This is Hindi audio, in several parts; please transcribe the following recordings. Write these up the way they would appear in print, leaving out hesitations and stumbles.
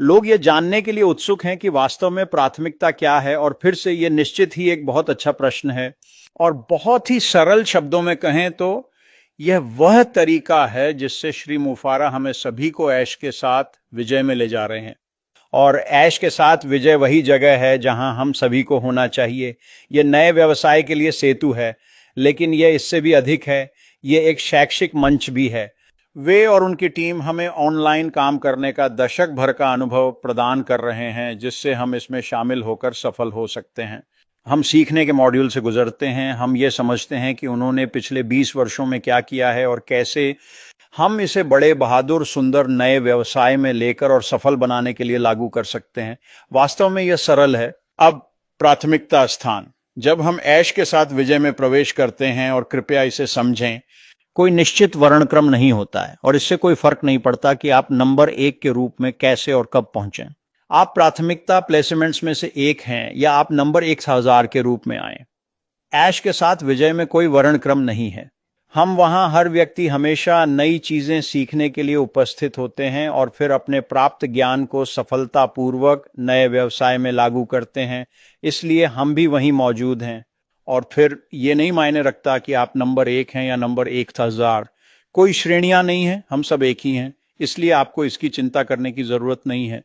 लोग ये जानने के लिए उत्सुक हैं कि वास्तव में प्राथमिकता क्या है, और फिर से ये निश्चित ही एक बहुत अच्छा प्रश्न है। और बहुत ही सरल शब्दों में कहें तो यह वह तरीका है जिससे श्री मुफारा हमें सभी को ऐश के साथ विजय में ले जा रहे हैं। और ऐश के साथ विजय वही जगह है जहां हम सभी को होना चाहिए। यह नए व्यवसाय के लिए सेतु है, लेकिन यह इससे भी अधिक है। यह एक शैक्षिक मंच भी है। वे और उनकी टीम हमें ऑनलाइन काम करने का दशक भर का अनुभव प्रदान कर रहे हैं, जिससे हम इसमें शामिल होकर सफल हो सकते हैं। हम सीखने के मॉड्यूल से गुजरते हैं। हम ये समझते हैं कि उन्होंने पिछले 20 वर्षों में क्या किया है और कैसे हम इसे बड़े बहादुर सुंदर नए व्यवसाय में लेकर और सफल बनाने के लिए लागू कर सकते हैं। वास्तव में यह सरल है। अब प्राथमिकता स्थान। जब हम ऐश के साथ विजय में प्रवेश करते हैं, और कृपया इसे समझें, कोई निश्चित वर्णक्रम नहीं होता है और इससे कोई फर्क नहीं पड़ता कि आप नंबर 1 के रूप में कैसे और कब पहुंचें। आप प्राथमिकता प्लेसमेंट्स में से एक हैं या आप नंबर 1000 के रूप में आए, ऐश के साथ विजय में कोई वर्णक्रम नहीं है। हम वहां हर व्यक्ति हमेशा नई चीजें सीखने के लिए उपस्थित होते हैं और फिर अपने प्राप्त ज्ञान को सफलतापूर्वक नए व्यवसाय में लागू करते हैं। इसलिए हम भी वहीं मौजूद हैं। और फिर ये नहीं मायने रखता कि आप नंबर 1 हैं या नंबर 1000। कोई श्रेणियां नहीं है, हम सब एक ही हैं। इसलिए आपको इसकी चिंता करने की जरूरत नहीं है।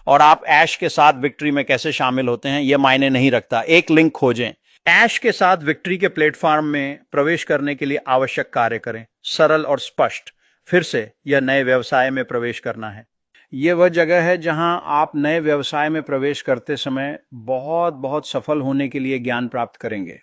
और आप ऐश के साथ विक्ट्री में कैसे शामिल होते हैं यह मायने नहीं रखता। एक लिंक खोजें। ऐश के साथ विक्ट्री के प्लेटफॉर्म में प्रवेश करने के लिए आवश्यक कार्य करें। सरल और स्पष्ट। फिर से यह नए व्यवसाय में प्रवेश करना है। यह वह जगह है जहां आप नए व्यवसाय में प्रवेश करते समय बहुत बहुत सफल होने के लिए ज्ञान प्राप्त करेंगे।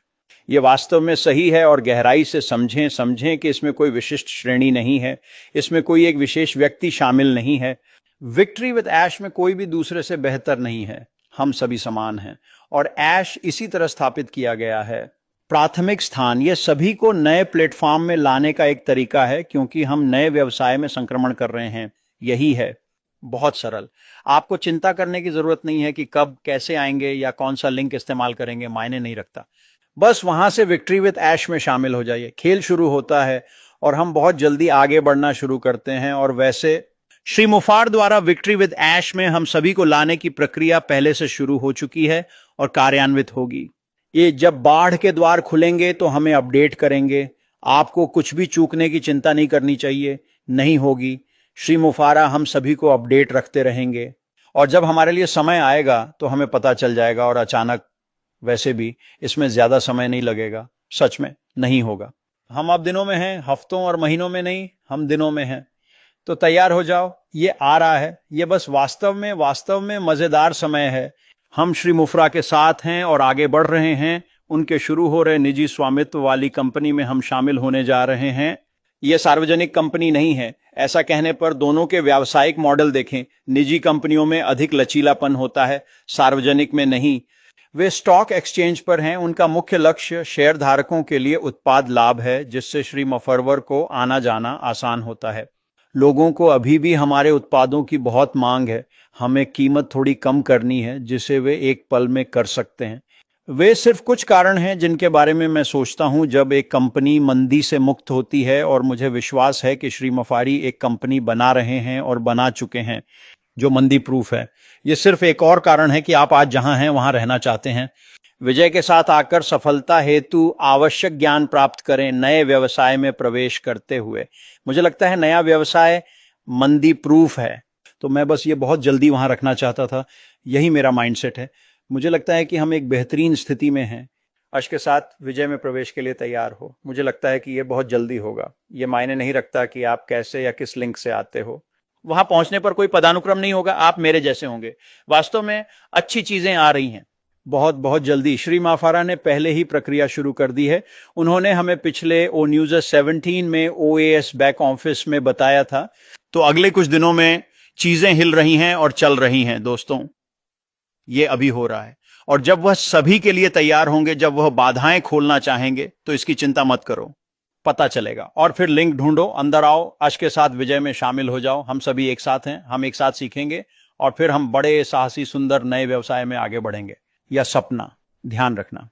यह वास्तव में सही है, और गहराई से समझें कि इसमें कोई विशिष्ट श्रेणी नहीं है। इसमें कोई एक विशेष व्यक्ति शामिल नहीं है। विक्ट्री विद ऐश में कोई भी दूसरे से बेहतर नहीं है। हम सभी समान हैं, और ऐश इसी तरह स्थापित किया गया है। प्राथमिक स्थान यह सभी को नए प्लेटफॉर्म में लाने का एक तरीका है, क्योंकि हम नए व्यवसाय में संक्रमण कर रहे हैं। यही है। बहुत सरल। आपको चिंता करने की जरूरत नहीं है कि कब कैसे आएंगे या कौन सा लिंक इस्तेमाल करेंगे, मायने नहीं रखता। बस वहां से विक्ट्री विद ऐश में शामिल हो जाइए। खेल शुरू होता है और हम बहुत जल्दी आगे बढ़ना शुरू करते हैं। और वैसे श्री मुफार द्वारा विक्ट्री विद ऐश में हम सभी को लाने की प्रक्रिया पहले से शुरू हो चुकी है और कार्यान्वित होगी। ये जब बाढ़ के द्वार खुलेंगे तो हमें अपडेट करेंगे। आपको कुछ भी चूकने की चिंता नहीं करनी चाहिए, नहीं होगी। श्री मुफारा हम सभी को अपडेट रखते रहेंगे, और जब हमारे लिए समय आएगा तो हमें पता चल जाएगा। और अचानक, वैसे भी इसमें ज्यादा समय नहीं लगेगा। सच में नहीं होगा। हम अब दिनों में हैं, हफ्तों और महीनों में नहीं, हम दिनों में हैं। तो तैयार हो जाओ, ये आ रहा है। ये बस वास्तव में मजेदार समय है। हम श्री मुफरा के साथ हैं और आगे बढ़ रहे हैं। उनके शुरू हो रहे निजी स्वामित्व वाली कंपनी में हम शामिल होने जा रहे हैं। यह सार्वजनिक कंपनी नहीं है। ऐसा कहने पर दोनों के व्यावसायिक मॉडल देखें। निजी कंपनियों में अधिक लचीलापन होता है, सार्वजनिक में नहीं। वे स्टॉक एक्सचेंज पर हैं। उनका मुख्य लक्ष्य शेयर धारकों के लिए उत्पाद लाभ है, जिससे श्री मुफर्रवर को आना जाना आसान होता है। लोगों को अभी भी हमारे उत्पादों की बहुत मांग है। हमें कीमत थोड़ी कम करनी है, जिसे वे एक पल में कर सकते हैं। वे सिर्फ कुछ कारण हैं जिनके बारे में मैं सोचता हूं जब एक कंपनी मंदी से मुक्त होती है, और मुझे विश्वास है कि श्री मुफारी एक कंपनी बना रहे हैं और बना चुके हैं जो मंदी प्रूफ है। यह सिर्फ एक और कारण है कि आप आज जहां हैं वहां रहना चाहते हैं। विजय के साथ आकर सफलता हेतु आवश्यक ज्ञान प्राप्त करें नए व्यवसाय में प्रवेश करते हुए। मुझे लगता है नया व्यवसाय मंदी प्रूफ है, तो मैं बस ये बहुत जल्दी वहां रखना चाहता था। यही मेरा माइंडसेट है। मुझे लगता है कि हम एक बेहतरीन स्थिति में हैं। अश के साथ विजय में प्रवेश के लिए तैयार हो। मुझे लगता है कि यह बहुत जल्दी होगा। यह मायने नहीं रखता कि आप कैसे या किस लिंक से आते हो। वहां पहुंचने पर कोई पदानुक्रम नहीं होगा। आप मेरे जैसे होंगे। वास्तव में अच्छी चीजें आ रही हैं बहुत बहुत जल्दी। श्री मुफारा ने पहले ही प्रक्रिया शुरू कर दी है। उन्होंने हमें पिछले ओ न्यूज़ 17 में OAS बैक ऑफिस में बताया था। तो अगले कुछ दिनों में चीजें हिल रही हैं और चल रही हैं दोस्तों। ये अभी हो रहा है, और जब वह सभी के लिए तैयार होंगे, जब वह बाधाएं खोलना चाहेंगे, तो इसकी चिंता मत करो, पता चलेगा। और फिर लिंक ढूंढो, अंदर आओ, अश के साथ विजय में शामिल हो जाओ। हम सभी एक साथ हैं, हम एक साथ सीखेंगे, और फिर हम बड़े साहसी सुंदर नए व्यवसाय में आगे बढ़ेंगे। या सपना, ध्यान रखना।